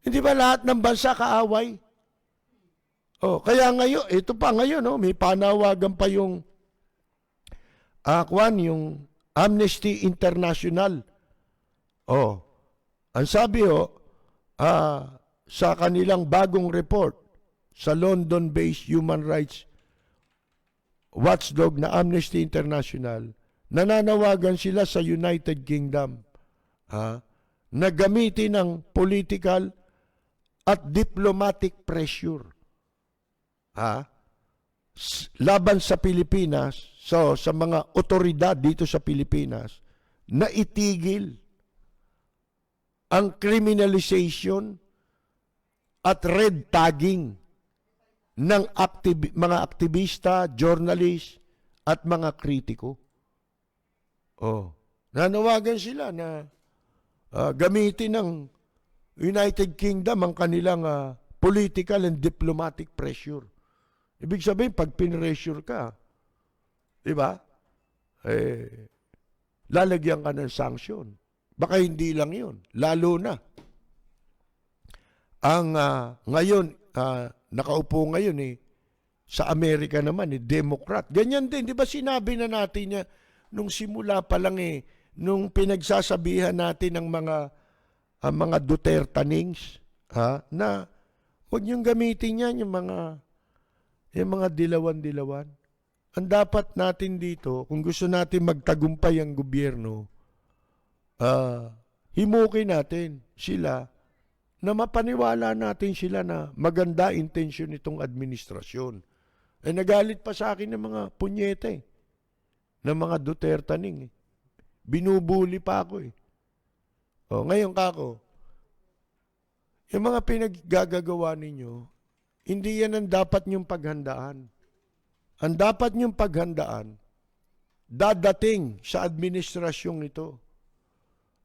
Hindi ba lahat ng bansa kaaway? Oh, kaya ngayon, ito pa ngayon, oh, may panawagan pa yung yung Amnesty International. Oh, ang sabi sa kanilang bagong report sa London-based human rights watchdog na Amnesty International, nananawagan sila sa United Kingdom na gamitin ng political at diplomatic pressure laban sa Pilipinas, sa mga otoridad dito sa Pilipinas, na itigil ang criminalization at red tagging ng mga aktivista, journalist, at mga kritiko. Nanawagan sila na gamitin ng United Kingdom ang kanilang political and diplomatic pressure. Ibig sabihin, pag pinressure ka, di ba? Lalagyan ka ng sanction. Baka hindi lang yun. Lalo na. Ang ngayon, nakaupo ngayon sa Amerika naman, Democrat. Ganyan din, di ba sinabi na natin niya, nung simula pa lang nung pinagsasabihan natin ng mga Dutertanings, na huwag niyong gamitin yan, yung mga dilawan-dilawan. Ang dapat natin dito, kung gusto natin magtagumpay ang gobyerno, himukin natin sila na mapaniwala natin sila na maganda intensyon nitong administrasyon. Nagalit pa sa akin ng mga punyete, ng mga Dutertaning. Binubuli pa ako ngayon kako, yung mga pinaggagawa ninyo, hindi yan ang dapat nyong paghandaan. Ang dapat nyong paghandaan, dadating sa administrasyong ito,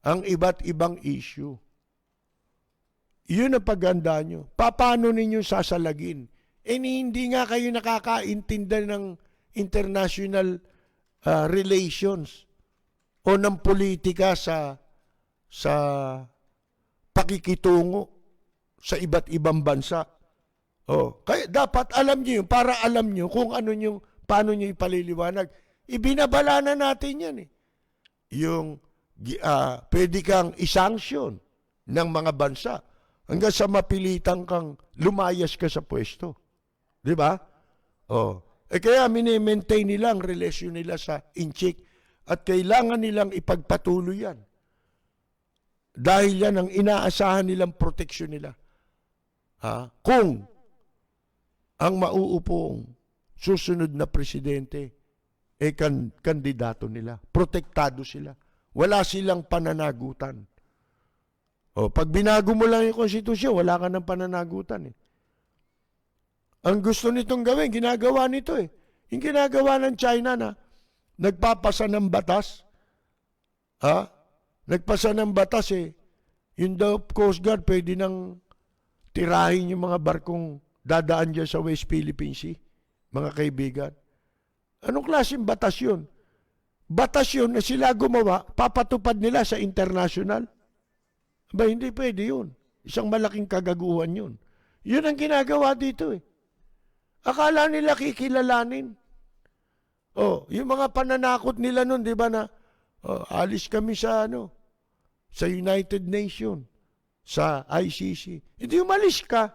ang iba't ibang issue. Yun ang paghandaan nyo. Paano ninyo sasalagin? Hindi nga kayo nakakaintindi ng international relations o ng politika sa pakikitungo sa iba't ibang bansa. Kaya dapat alam niyo yun, para alam niyo kung paano niyo ipaliliwanag. Ibinabala na natin yan Yung pwede kang isanction ng mga bansa hanggang sa mapilitan kang lumayas ka sa pwesto. Di ba? Kaya mini-maintain nila ang relasyon nila sa inchik at kailangan nilang ipagpatuloy yan. Dahil yan ang inaasahan nilang proteksyon nila. Kung ang mauupong susunod na presidente kandidato nila, protektado sila. Wala silang pananagutan. Pag binago mo lang yung konstitusyon, wala ka ng pananagutan Ang gusto nitong gawin, ginagawa nito Yung ginagawa ng China na nagpapasa ng batas, nagpasa ng batas yung daw Coast Guard pwede nang tirahin yung mga barkong dadaan dyan sa West Philippine Sea, mga kaibigan. Anong klaseng batas yun? Batas yun na sila gumawa, papatupad nila sa international. Hindi pwede yun. Isang malaking kagaguhan yun. Yun ang ginagawa dito Akala nila kikilalanin. Yung mga pananakot nila nun, di ba na, alis kami sa United Nations, sa ICC. Hindi umalis ka.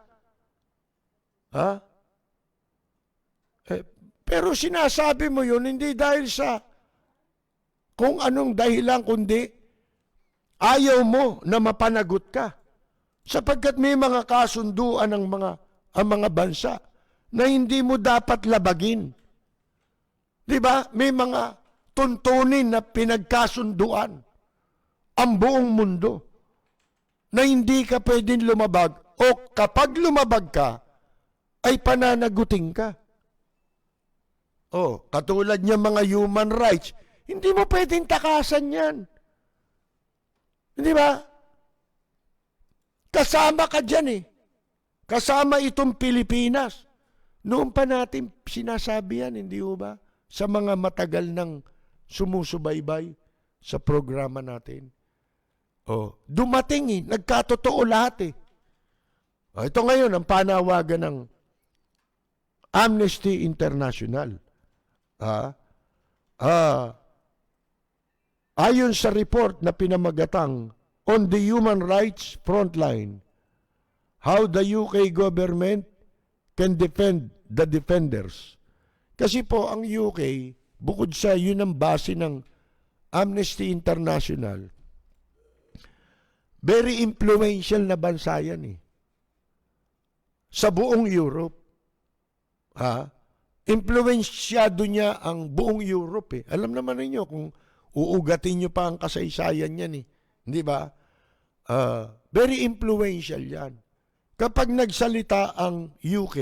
Pero sinasabi mo yun, hindi dahil sa kung anong dahilan, kundi ayaw mo na mapanagot ka. Sapagkat may mga kasunduan ang mga bansa na hindi mo dapat labagin. Di ba? May mga tuntunin na pinagkasunduan ang buong mundo na hindi ka pwedeng lumabag o kapag lumabag ka, ay pananagutin ka. Katulad niya mga human rights, hindi mo pwedeng takasan yan. Di ba? Kasama ka dyan Kasama itong Pilipinas. Noon pa natin sinasabi yan, hindi ba? Sa mga matagal nang sumusubaybay sa programa natin. Dumating nagkatotoo lahat Ito ngayon ang panawagan ng Amnesty International. Ah, ayon sa report na pinamagatang On the Human Rights Frontline, How the UK Government Can Defend the Defenders. Kasi po ang UK, bukod sa yun ang base ng Amnesty International, very influential na bansa yan eh. Sa buong Europe. Influensyado niya ang buong Europe eh. Alam naman ninyo kung uugatin nyo pa ang kasaysayan niyan eh. Hindi ba? Very influential yan. Kapag nagsalita ang UK,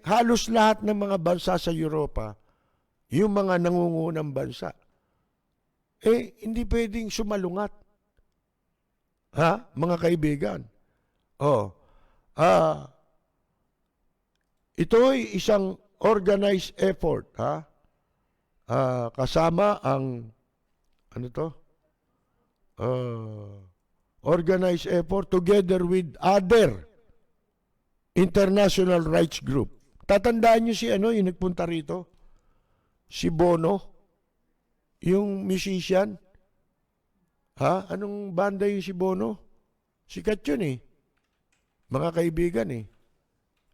halos lahat ng mga bansa sa Europa, yung mga nangungunang bansa, hindi pwedeng sumalungat. Mga kaibigan? Ito ay isang organized effort, kasama ang, organized effort together with other international rights group. Tatandaan nyo yung nagpunta rito? Si Bono, yung musician. Anong banda yung si Bono? Sikat yun eh. Mga kaibigan eh.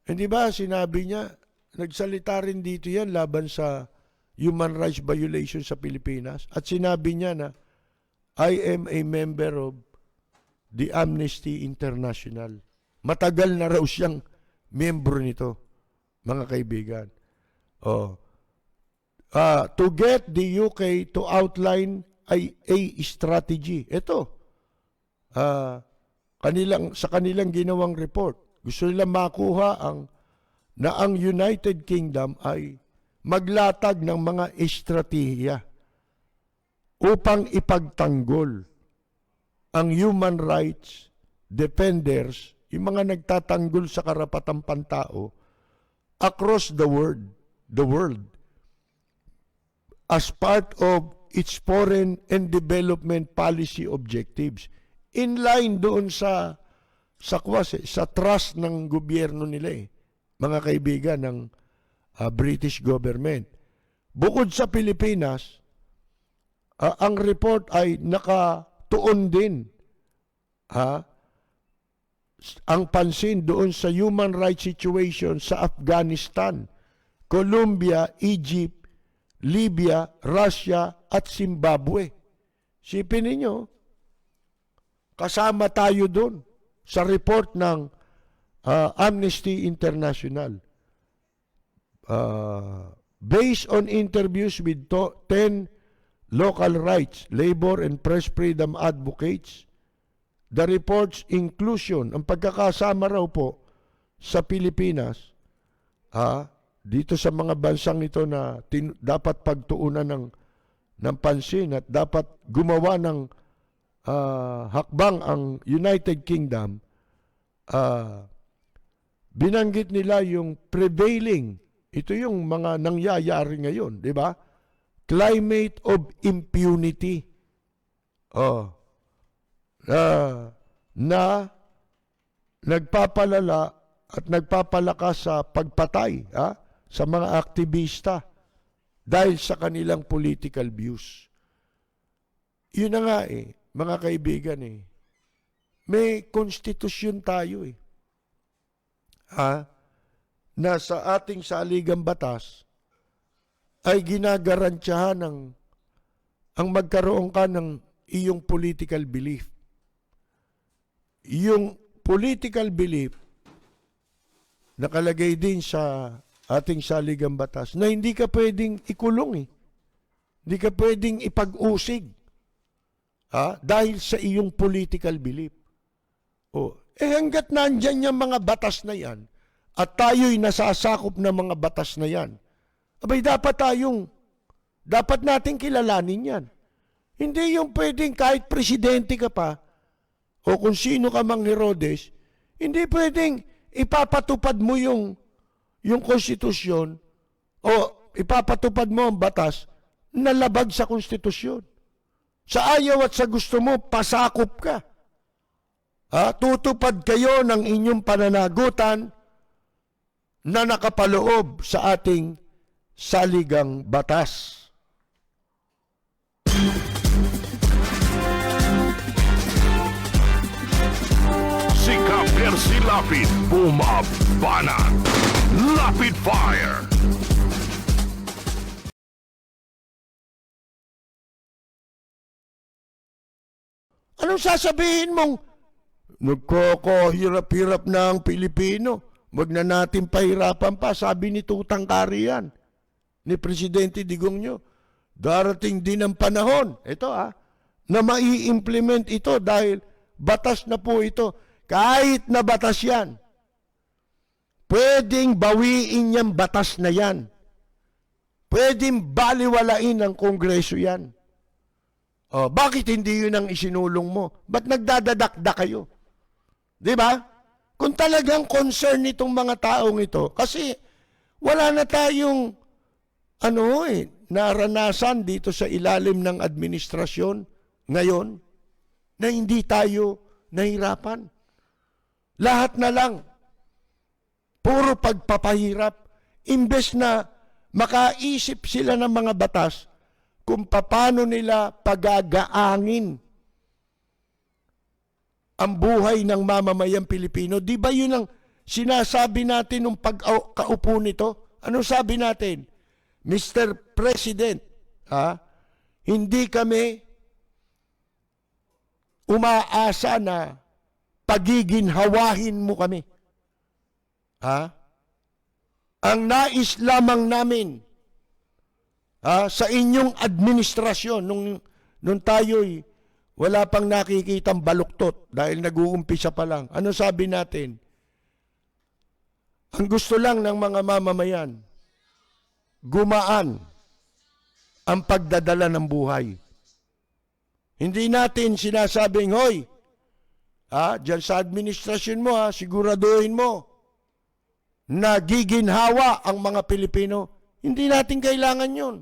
Hindi ba sinabi niya, nagsalita rin dito yan laban sa human rights violation sa Pilipinas. At sinabi niya na, I am a member of the Amnesty International. Matagal na raw siyang miyembro nito, mga kaibigan. To get the UK to outline a strategy. Ito, sa kanilang ginawang report, gusto nila makuha na ang United Kingdom ay maglatag ng mga estratehiya upang ipagtanggol ang human rights defenders, yung mga nagtatanggol sa karapatang pantao across the world as part of its foreign and development policy objectives, in line doon sa trust ng gobyerno nila mga kaibigan ng British government. Bukod sa Pilipinas, ang report ay nakatuon din ang pansin doon sa human rights situation sa Afghanistan, Colombia, Egypt, Libya, Russia at Zimbabwe. Sipin ninyo, kasama tayo doon sa report ng Amnesty International. Based on interviews with 10 local rights, labor and press freedom advocates, the report's inclusion, ang pagkakasama raw po sa Pilipinas, dito sa mga bansang ito na dapat pagtuunan ng pansin at dapat gumawa ng hakbang ang United Kingdom, binanggit nila yung prevailing, ito yung mga nangyayari ngayon, di ba? Climate of impunity. Na nagpapalala at nagpapalakas sa pagpatay sa mga aktivista dahil sa kanilang political views. Yun na nga mga kaibigan may konstitusyon tayo na sa ating saligang batas ay ginagarantiyahan ang magkaroon ka ng iyong political belief. Yung political belief nakalagay din sa ating saligang batas na hindi ka pwedeng ikulong Hindi ka pwedeng ipag-usig dahil sa iyong political belief. Hanggat nandyan yung mga batas na yan at tayo'y nasasakop ng mga batas na yan, abay dapat nating kilalanin yan. Hindi yung pwedeng kahit presidente ka pa o kung sino ka mang Herodes, hindi pwedeng ipapatupad mo yung konstitusyon o ipapatupad mo ang batas na labag sa konstitusyon. Sa ayaw at sa gusto mo, pasakop ka. tutupad kayo ng inyong pananagutan na nakapaloob sa ating saligang batas. Si Ka-Percy Lapid, bumabanat. Lapid Fire! Anong sasabihin mong nagkakahirap-hirap na ang Pilipino? Wag na natin pahirapan pa, sabi ni Tutang Karian, ni Presidente Digong. Darating din ang panahon, na mai-implement ito dahil batas na po ito. Kahit na batas yan, pwedeng bawiin yung batas na yan. Pwedeng baliwalain ng Kongreso yan. Bakit hindi yun ang isinulong mo? Ba't nagdadadakda kayo? Di ba? Kung talagang concern nitong mga taong ito, kasi wala na tayong naranasan dito sa ilalim ng administrasyon ngayon na hindi tayo nahirapan. Lahat na lang, puro pagpapahirap, imbes na makaisip sila ng mga batas kung paano nila pagagaangin ang buhay ng mamamayang Pilipino. Di ba yun ang sinasabi natin nung pagkaupo nito? Ano sabi natin? Mr. President, hindi kami umaasa na pagiginhawahin mo kami. Ang nais lamang namin sa inyong administrasyon nung tayo'y wala pang nakikitang baluktot dahil nag-uumpisa pa lang. Ano sabi natin? Ang gusto lang ng mga mamamayan, gumaan ang pagdadala ng buhay. Hindi natin sinasabing, hoy, dyan sa administrasyon mo, siguraduhin mo na giginhawa ang mga Pilipino. Hindi natin kailangan yun.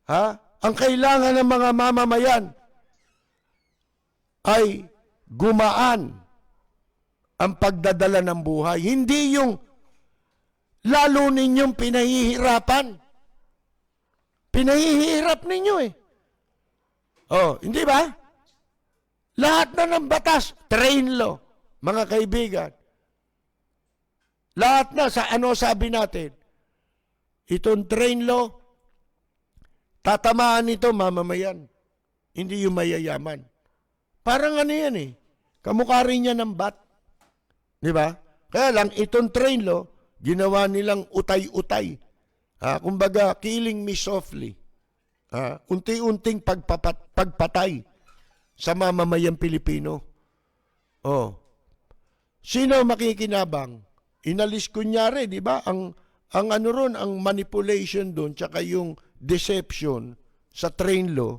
Ang kailangan ng mga mamamayan ay gumaan ang pagdadala ng buhay. Hindi yung lalo ninyong pinahihirapan. Pinahihirap ninyo hindi ba? Lahat na ng batas, train law, mga kaibigan. Lahat na sa sabi natin, itong train law, tatamaan ito mamamayan, hindi yung mayayaman. Parang yan kamukha rin niya ng bat. Di ba? Kaya lang, itong train law, ginawa nilang utay-utay. Kumbaga, killing me softly. Unti-unting pagpatay sa mamamayang Pilipino. Sino makikinabang? Inalis kunyari, di ba? Ang ang manipulation doon, tsaka yung deception sa train law,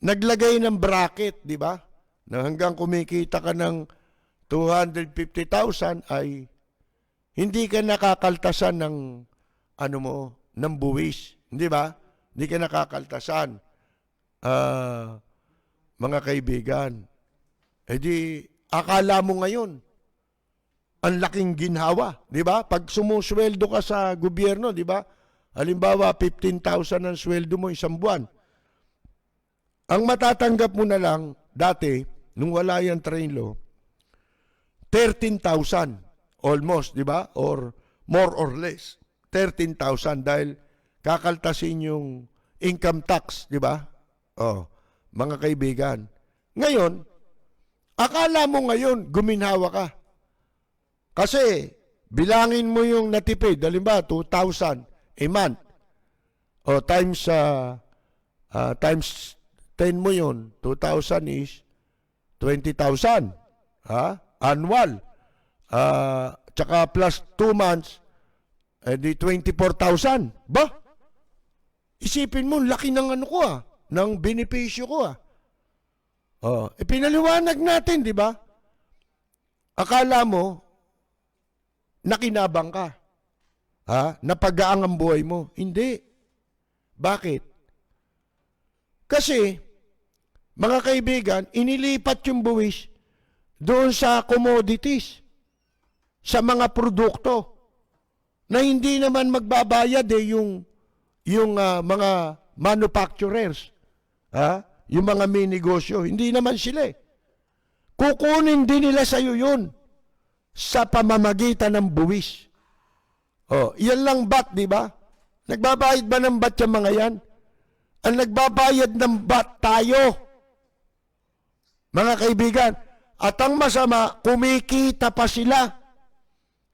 naglagay ng bracket, di ba? Na hanggang kumikita ka ng 250,000 ay hindi ka nakakaltasan ng ng buwis, di ba? Hindi ka nakakaltasan. Mga kaibigan, di akala mo ngayon ang laking ginhawa, di ba? Pag sumusweldo ka sa gobyerno, di ba? Halimbawa, 15,000 ang sweldo mo isang buwan. Ang matatanggap mo na lang, dati, nung wala yung train law, 13,000 almost, di ba? Or more or less, 13,000 dahil kakaltasin yung income tax, di ba? Mga kaibigan. Ngayon, akala mo ngayon, guminhawa ka. Kasi, bilangin mo yung natipid, halimbawa, 2,000 a month. Times 10 mo yun, 2,000 is 20,000. Annual. Tsaka plus 2 months, di 24,000. Ba? Isipin mo, laki ng ng benepisyo ko pinaliwanag natin, di ba? Akala mo, nakinabang ka. Napagaang ang buhay mo. Hindi. Bakit? Kasi, mga kaibigan, inilipat yung buwis doon sa commodities, sa mga produkto, na hindi naman magbabayad yung mga manufacturers, yung mga may negosyo, hindi naman sila eh. Kukunin din nila sa iyo yun sa pamamagitan ng buwis. Yan lang bat, di ba? Nagbabayad ba ng bat yung mga yan? Ang nagbabayad ng bat tayo, mga kaibigan. At ang masama, kumikita pa sila.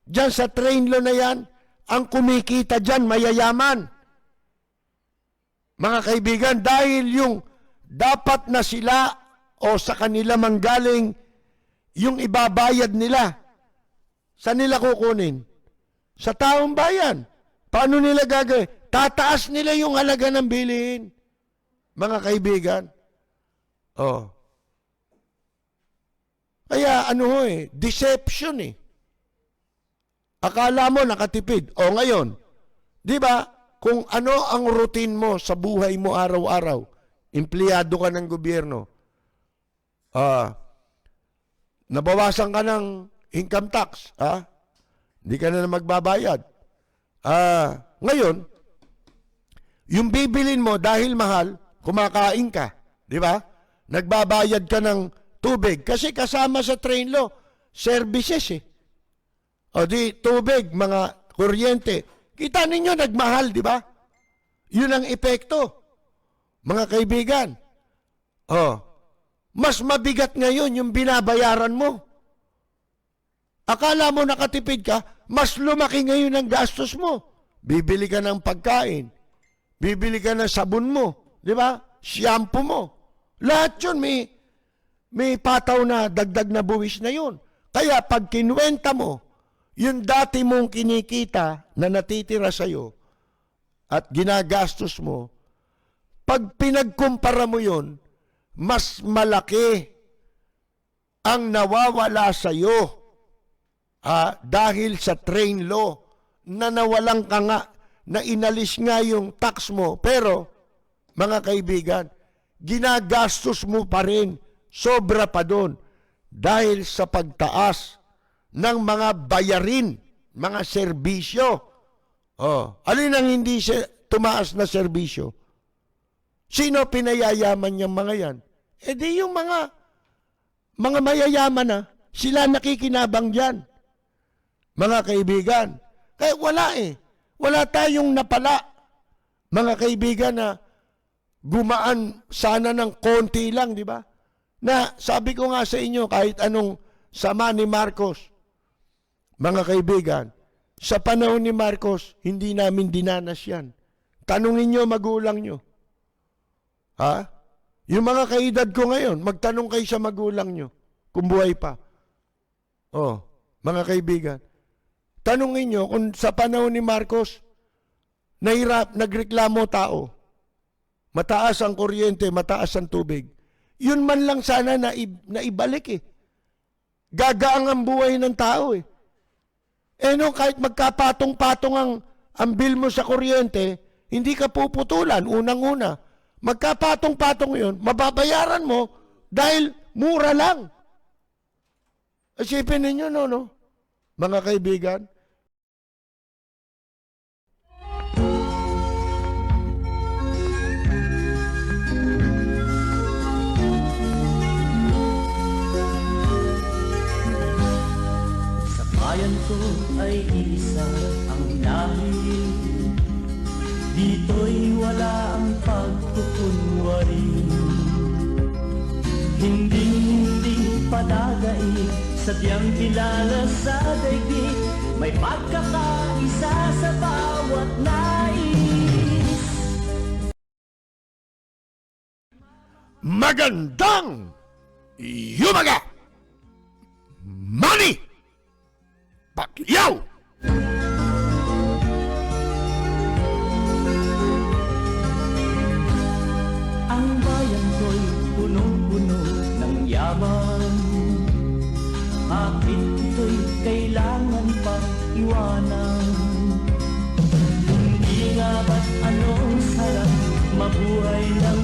Diyan sa train law na yan, ang kumikita dyan, mayayaman. Mga kaibigan, dahil yung dapat na sila o sa kanila manggaling yung ibabayad nila, saan nila kukunin? Sa taong bayan. Paano nila gagawin? Tataas nila yung halaga ng bilihin. Mga kaibigan. Kaya deception eh. Akala mo nakatipid. Ngayon, di ba, kung ano ang routine mo sa buhay mo araw-araw, empleyado ka ng gobyerno, nabawasan ka ng income tax, hindi ka na magbabayad. Ngayon, yung bibilin mo dahil mahal, kumakain ka, di ba? Nagbabayad ka ng tubig kasi kasama sa train law, services eh. Di tubig, mga kuryente. Kita ninyo, nagmahal, di ba? Yun ang epekto. Mga kaibigan. Mas mabigat ngayon yung binabayaran mo. Akala mo nakatipid ka, mas lumaki ngayon ang gastos mo. Bibili ka ng pagkain. Bibili ka ng sabon mo. Di ba? Shampoo mo. Lahat yun, may pataw na dagdag na buwis na yun. Kaya pag kinuwenta mo, yung dati mong kinikita na natitira sa'yo at ginagastos mo, pag pinagkumpara mo yun, mas malaki ang nawawala sa'yo dahil sa train law na nawalan ka nga, na inalis nga yung tax mo. Pero, mga kaibigan, ginagastos mo pa rin, sobra pa doon dahil sa pagtaas ng mga bayarin, mga serbisyo. Alin ang hindi tumaas na serbisyo? Sino pinayayaman niyang mga yan? Di yung mga mayayaman na, sila nakikinabang dyan. Mga kaibigan, kaya wala wala tayong napala, mga kaibigan, na gumaan sana ng konti lang, di ba? Na sabi ko nga sa inyo, kahit anong sama ni Marcos, mga kaibigan, sa panahon ni Marcos, hindi namin dinanas yan. Tanungin nyo magulang nyo. Yung mga kaedad ko ngayon, magtanong kayo sa magulang nyo, kung buhay pa. Mga kaibigan, tanungin nyo kung sa panahon ni Marcos, nagreklamo tao, mataas ang kuryente, mataas ang tubig. Yun man lang sana na ibalik Gagaang ang buhay ng tao kahit magkapatong-patong ang bill mo sa kuryente, hindi ka puputulan, unang-una. Magkapatong-patong yun, mababayaran mo dahil mura lang. Isipin ninyo, no? Mga kaibigan, bayan ko ay isa ang lahi. Dito'y wala ang pagkukunwari. Hindi padagay, sadyang kilala sa daigdig. May pagkakaisa sa bawat nais. magandang yumaga! Money! Pacquiao! Ang bayan ko'y punong-puno ng yaman. Bakit ito'y kailangan pang iwanan? Hindi nga ba't anong sarap mabuhay ng